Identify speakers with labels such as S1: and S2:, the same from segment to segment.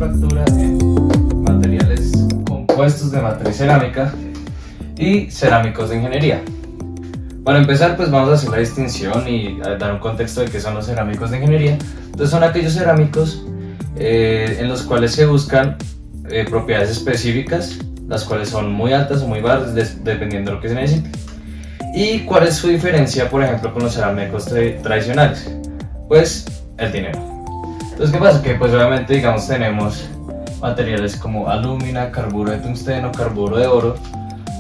S1: fractura en materiales compuestos de matriz cerámica y cerámicos de ingeniería. Para empezar, pues vamos a hacer la distinción y dar un contexto de qué son los cerámicos de ingeniería. Entonces son aquellos cerámicos en los cuales se buscan propiedades específicas, las cuales son muy altas o muy bajas dependiendo de lo que se necesite. ¿Y cuál es su diferencia, por ejemplo, con los cerámicos tradicionales? Pues el dinero. Entonces, ¿qué pasa? Que pues obviamente, digamos, tenemos materiales como alúmina, carburo de tungsteno, carburo de oro,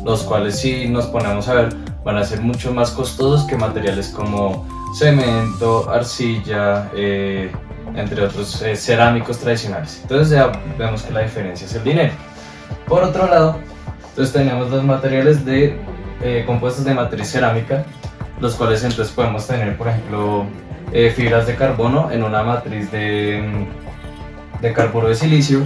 S1: los cuales, si nos ponemos a ver, van a ser mucho más costosos que materiales como cemento, arcilla, entre otros cerámicos tradicionales. Entonces ya vemos que la diferencia es el dinero. Por otro lado, entonces tenemos los materiales compuestos de matriz cerámica, los cuales entonces podemos tener, por ejemplo, fibras de carbono en una matriz de carburo de silicio,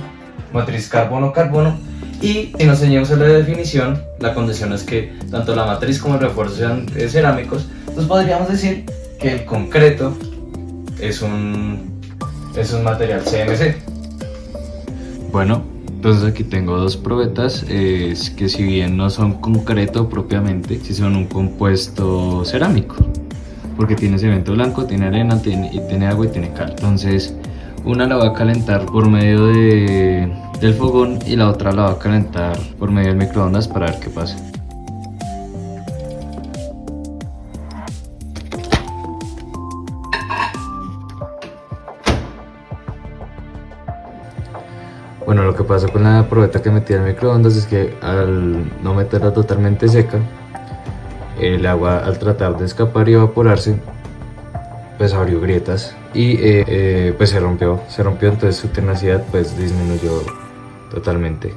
S1: matriz carbono-carbono. Y si nos ceñimos a la definición, la condición es que tanto la matriz como el refuerzo sean cerámicos. Entonces podríamos decir que el concreto es un material CMC. Bueno, entonces aquí tengo dos probetas que, si bien no son concreto propiamente, sí son un compuesto cerámico, porque tiene cemento blanco, tiene arena, tiene agua y tiene cal. Entonces una la voy a calentar por medio del fogón y la otra la voy a calentar por medio del microondas para ver qué pasa. Bueno, lo que pasa con la probeta que metí al microondas es que al no meterla totalmente seca, el agua, al tratar de escapar y evaporarse, pues abrió grietas y pues se rompió, entonces su tenacidad pues disminuyó totalmente.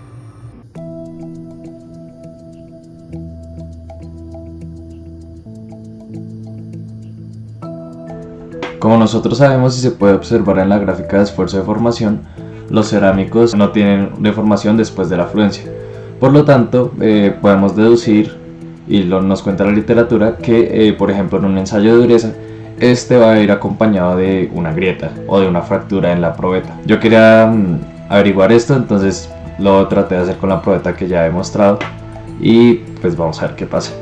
S1: Como nosotros sabemos y se puede observar en la gráfica de esfuerzo de formación, los cerámicos no tienen deformación después de la fluencia. Por lo tanto, podemos deducir, y nos cuenta la literatura, que por ejemplo en un ensayo de dureza, este va a ir acompañado de una grieta o de una fractura en la probeta. Yo quería averiguar esto, entonces lo traté de hacer con la probeta que ya he mostrado y pues vamos a ver qué pasa.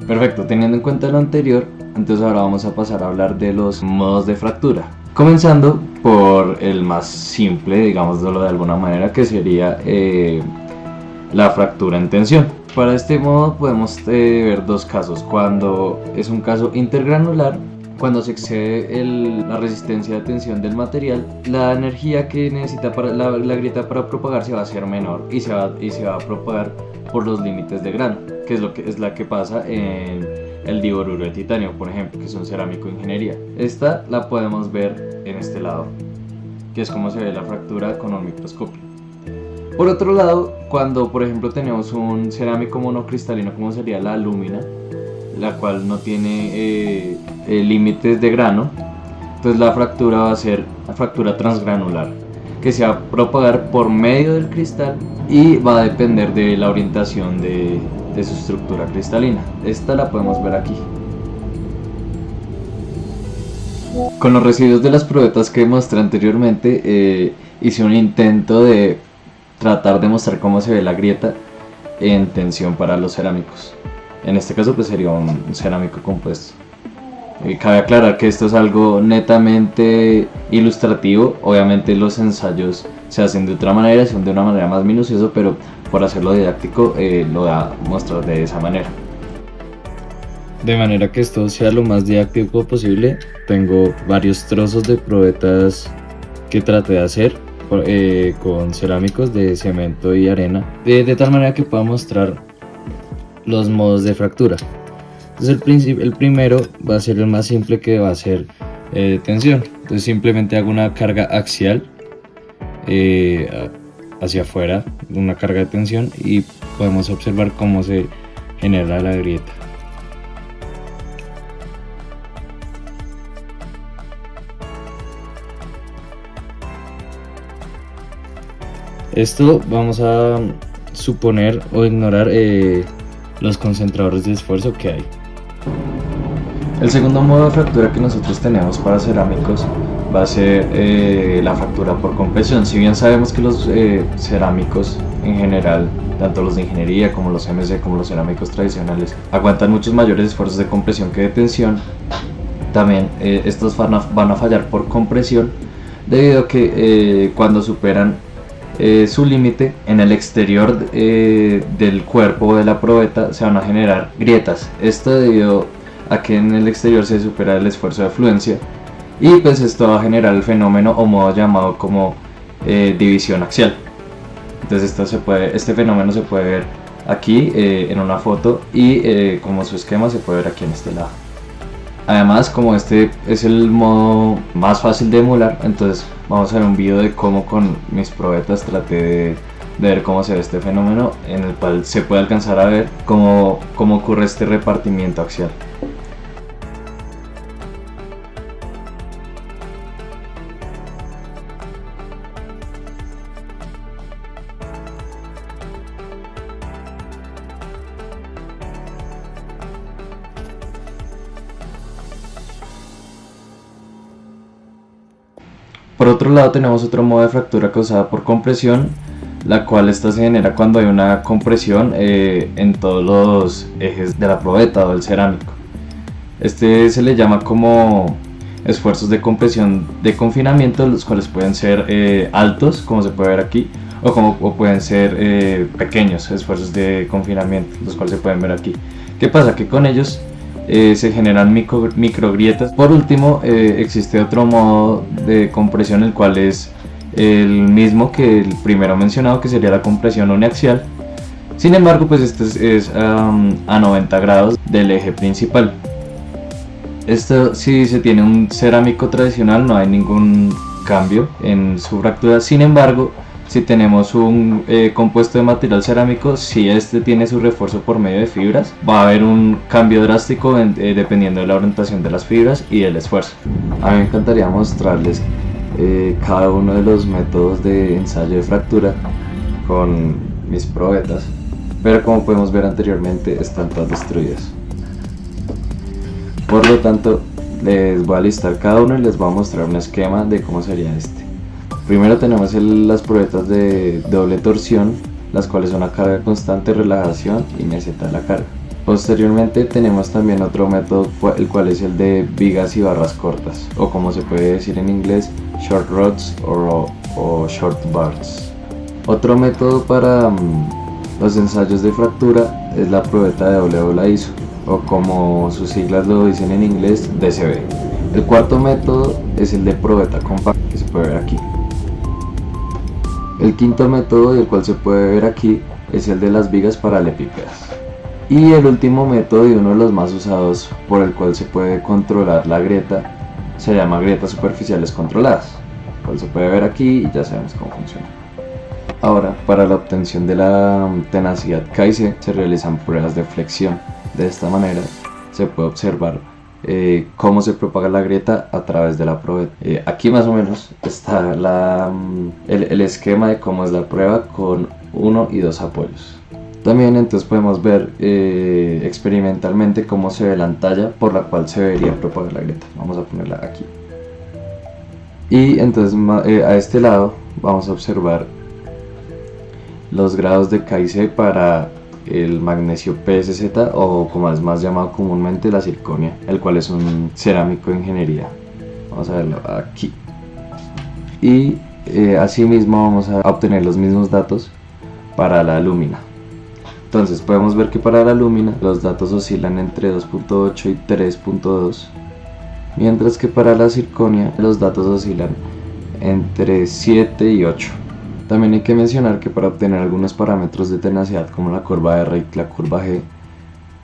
S1: Perfecto, teniendo en cuenta lo anterior, entonces ahora vamos a pasar a hablar de los modos de fractura. Comenzando por el más simple, digámoslo de alguna manera, que sería la fractura en tensión. Para este modo podemos ver dos casos. Cuando es un caso intergranular, cuando se excede la resistencia de tensión del material, la energía que necesita para la grieta para propagarse va a ser menor y se va a propagar por los límites de grano, que es la que pasa en el diboruro de titanio, por ejemplo, que es un cerámico de ingeniería. Esta la podemos ver en este lado, que es como se ve la fractura con un microscopio. Por otro lado, cuando por ejemplo tenemos un cerámico monocristalino como sería la alúmina, la cual no tiene límites de grano, entonces la fractura va a ser una fractura transgranular, que se va a propagar por medio del cristal y va a depender de la orientación de su estructura cristalina. Esta la podemos ver aquí. Con los residuos de las probetas que mostré anteriormente, hice un intento de tratar de mostrar cómo se ve la grieta en tensión para los cerámicos. En este caso pues sería un cerámico compuesto. Cabe aclarar que esto es algo netamente ilustrativo. Obviamente los ensayos se hacen de otra manera, son de una manera más minuciosa, pero por hacerlo didáctico lo voy a mostrar de esa manera. De manera que esto sea lo más didáctico posible, tengo varios trozos de probetas que traté de hacer con cerámicos de cemento y arena, de tal manera que pueda mostrar los modos de fractura. Entonces el primero va a ser el más simple, que va a ser tensión. Entonces simplemente hago una carga axial hacia afuera, una carga de tensión, y podemos observar cómo se genera la grieta. Esto vamos a suponer o ignorar los concentradores de esfuerzo que hay.
S2: El segundo modo de fractura que nosotros tenemos para cerámicos va a ser la fractura por compresión. Si bien sabemos que los cerámicos en general, tanto los de ingeniería como los MC, como los cerámicos tradicionales, aguantan muchos mayores esfuerzos de compresión que de tensión, también estos van a fallar por compresión, debido a que cuando superan su límite en el exterior del cuerpo de la probeta se van a generar grietas. Esto debido a que en el exterior se supera el esfuerzo de fluencia, y pues esto va a generar el fenómeno o modo llamado como división axial. Entonces este fenómeno se puede ver aquí en una foto, y como su esquema se puede ver aquí en este lado. Además, como este es el modo más fácil de emular, entonces vamos a ver un video de cómo con mis probetas traté de ver cómo se ve este fenómeno, en el cual se puede alcanzar a ver cómo ocurre este repartimiento axial. Por otro lado, tenemos otro modo de fractura causada por compresión, la cual esta se genera cuando hay una compresión en todos los ejes de la probeta o del cerámico. Este se le llama como esfuerzos de compresión de confinamiento, los cuales pueden ser altos, como se puede ver aquí, o pueden ser pequeños esfuerzos de confinamiento, los cuales se pueden ver aquí. ¿Qué pasa? Que con ellos se generan microgrietas. Por último, existe otro modo de compresión, el cual es el mismo que el primero mencionado, que sería la compresión uniaxial. Sin embargo, pues este es a 90 grados del eje principal. Esto, si se tiene un cerámico tradicional, no hay ningún cambio en su fractura. Sin embargo, si tenemos un compuesto de material cerámico, si este tiene su refuerzo por medio de fibras, va a haber un cambio drástico dependiendo de la orientación de las fibras y del esfuerzo. A mí me encantaría mostrarles cada uno de los métodos de ensayo de fractura con mis probetas, pero como podemos ver anteriormente, están todas destruidas. Por lo tanto, les voy a listar cada uno y les voy a mostrar un esquema de cómo sería este. Primero tenemos las probetas de doble torsión, las cuales son a carga constante, relajación y meseta de la carga. Posteriormente tenemos también otro método, el cual es el de vigas y barras cortas, o como se puede decir en inglés, short rods o short bars. Otro método para los ensayos de fractura es la probeta de doble ISO, o como sus siglas lo dicen en inglés, DCB. El cuarto método es el de probeta compacta, que se puede ver aquí. El quinto método, y el cual se puede ver aquí, es el de las vigas paralelepípedas. Y el último método, y uno de los más usados, por el cual se puede controlar la grieta, se llama grietas superficiales controladas, el cual se puede ver aquí y ya sabemos cómo funciona. Ahora, para la obtención de la tenacidad KIC se realizan pruebas de flexión. De esta manera se puede observar cómo se propaga la grieta a través de la probeta. Aquí más o menos está el esquema de cómo es la prueba con 1 y 2 apoyos. También entonces podemos ver experimentalmente cómo se ve la talla por la cual se debería propagar la grieta. Vamos a ponerla aquí. Y entonces a este lado vamos a observar los grados de KIC para el magnesio PSZ, o como es más llamado comúnmente, la zirconia, el cual es un cerámico de ingeniería. Vamos a verlo aquí. Y asimismo vamos a obtener los mismos datos para la alúmina. Entonces podemos ver que para la alúmina los datos oscilan entre 2.8 y 3.2, mientras que para la zirconia los datos oscilan entre 7 y 8. También hay que mencionar que para obtener algunos parámetros de tenacidad como la curva R y la curva G,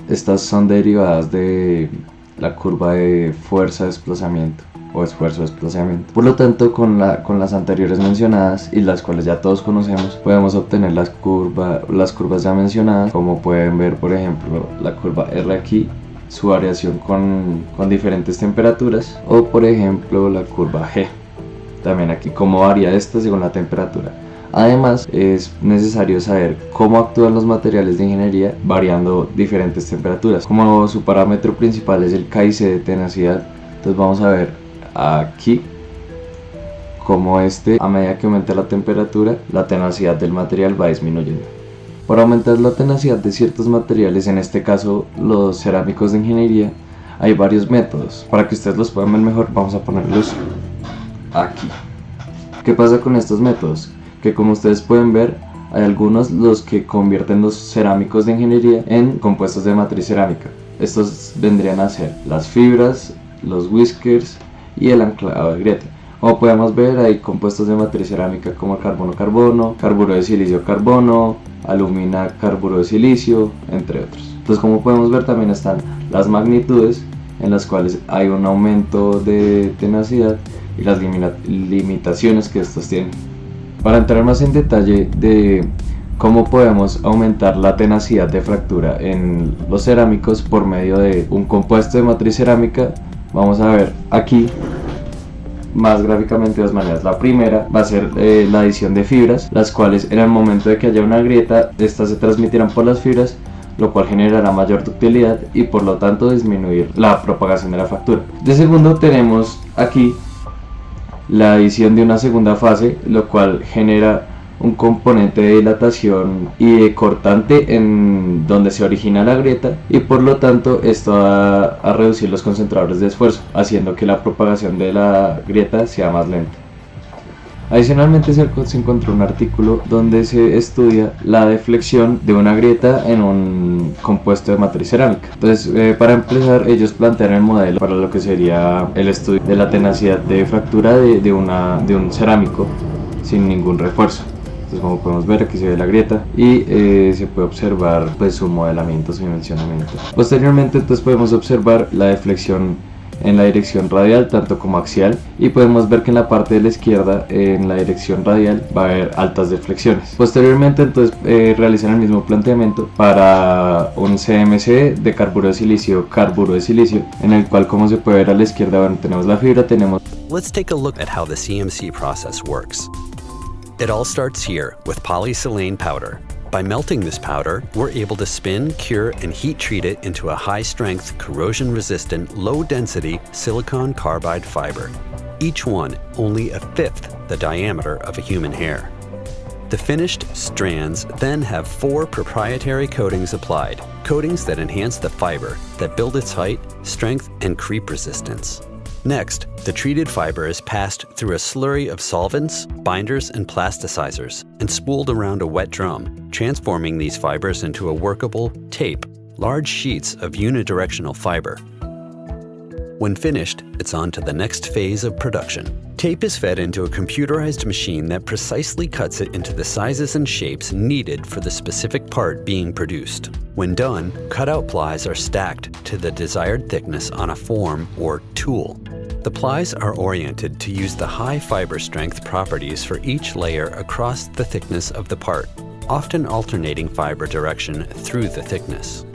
S2: estas son derivadas de la curva de fuerza de desplazamiento o esfuerzo de desplazamiento. Por lo tanto, con las anteriores mencionadas, y las cuales ya todos conocemos, podemos obtener las curvas ya mencionadas, como pueden ver, por ejemplo, la curva R aquí, su variación con diferentes temperaturas, o por ejemplo la curva G, también aquí cómo varía esta según la temperatura. Además, es necesario saber cómo actúan los materiales de ingeniería variando diferentes temperaturas. Como su parámetro principal es el KIC de tenacidad, entonces vamos a ver aquí cómo a medida que aumenta la temperatura, la tenacidad del material va disminuyendo. Para aumentar la tenacidad de ciertos materiales, en este caso los cerámicos de ingeniería, hay varios métodos. Para que ustedes los puedan ver mejor, vamos a ponerlos aquí. ¿Qué pasa con estos métodos? Que como ustedes pueden ver, hay algunos los que convierten los cerámicos de ingeniería en compuestos de matriz cerámica. Estos vendrían a ser las fibras, los whiskers y el anclado de grieta. Como podemos ver, hay compuestos de matriz cerámica como carbono-carbono, carburo de silicio-carbono, alumina-carburo de silicio, entre otros. Entonces, como podemos ver, también están las magnitudes en las cuales hay un aumento de tenacidad y las limitaciones que estos tienen. Para entrar más en detalle de cómo podemos aumentar la tenacidad de fractura en los cerámicos por medio de un compuesto de matriz cerámica, vamos a ver aquí más gráficamente dos maneras. La primera va a ser la adición de fibras, las cuales en el momento de que haya una grieta, estas se transmitirán por las fibras, lo cual generará mayor ductilidad y por lo tanto disminuir la propagación de la fractura. De segundo, tenemos aquí la adición de una segunda fase, lo cual genera un componente de dilatación y de cortante en donde se origina la grieta, y por lo tanto esto va a reducir los concentradores de esfuerzo, haciendo que la propagación de la grieta sea más lenta. Adicionalmente se encontró un artículo donde se estudia la deflexión de una grieta en un compuesto de matriz cerámica. Entonces, para empezar, ellos plantean el modelo para lo que sería el estudio de la tenacidad de fractura de un cerámico sin ningún refuerzo. Entonces, como podemos ver, aquí se ve la grieta y se puede observar pues su modelamiento, su dimensionamiento. Posteriormente, entonces podemos observar la deflexión en la dirección radial tanto como axial, y podemos ver que en la parte de la izquierda, en la dirección radial, va a haber altas deflexiones. Posteriormente, entonces realizan el mismo planteamiento para un CMC de carburo de silicio, en el cual, como se puede ver a la izquierda, bueno, tenemos la fibra, tenemos...
S3: Let's take a look at how the CMC process works. It all starts here with polysilane powder. By melting this powder, we're able to spin, cure, and heat treat it into a high-strength, corrosion-resistant, low-density silicon carbide fiber, each one only a fifth the diameter of a human hair. The finished strands then have 4 proprietary coatings applied, coatings that enhance the fiber, that build its height, strength, and creep resistance. Next, the treated fiber is passed through a slurry of solvents, binders, and plasticizers, and spooled around a wet drum, transforming these fibers into a workable tape, large sheets of unidirectional fiber. When finished, it's on to the next phase of production. Tape is fed into a computerized machine that precisely cuts it into the sizes and shapes needed for the specific part being produced. When done, cutout plies are stacked to the desired thickness on a form or tool. The plies are oriented to use the high fiber strength properties for each layer across the thickness of the part, often alternating fiber direction through the thickness.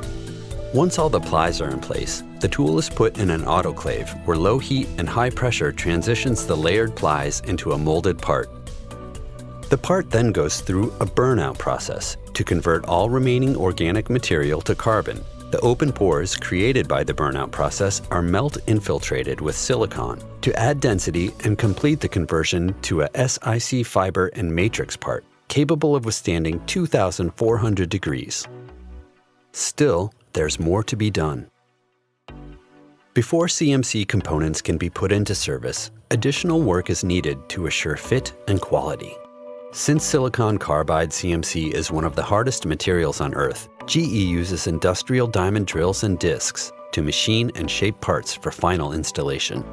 S3: Once all the plies are in place, the tool is put in an autoclave where low heat and high pressure transitions the layered plies into a molded part. The part then goes through a burnout process to convert all remaining organic material to carbon. The open pores created by the burnout process are melt infiltrated with silicon to add density and complete the conversion to a SiC fiber and matrix part, capable of withstanding 2,400 degrees. Still, there's more to be done. Before CMC components can be put into service, additional work is needed to assure fit and quality. Since silicon carbide CMC is one of the hardest materials on Earth, GE uses industrial diamond drills and discs to machine and shape parts for final installation.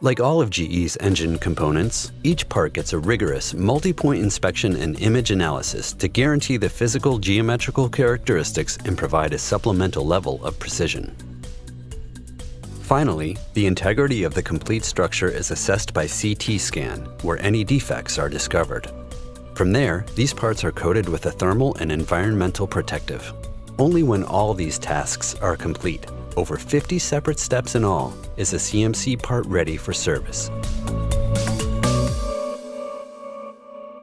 S3: Like all of GE's engine components, each part gets a rigorous multi-point inspection and image analysis to guarantee the physical geometrical characteristics and provide a supplemental level of precision. Finally, the integrity of the complete structure is assessed by CT scan, where any defects are discovered. From there, these parts are coated with a thermal and environmental protective. Only when all these tasks are complete, over 50 separate steps in all, is a CMC part ready for service.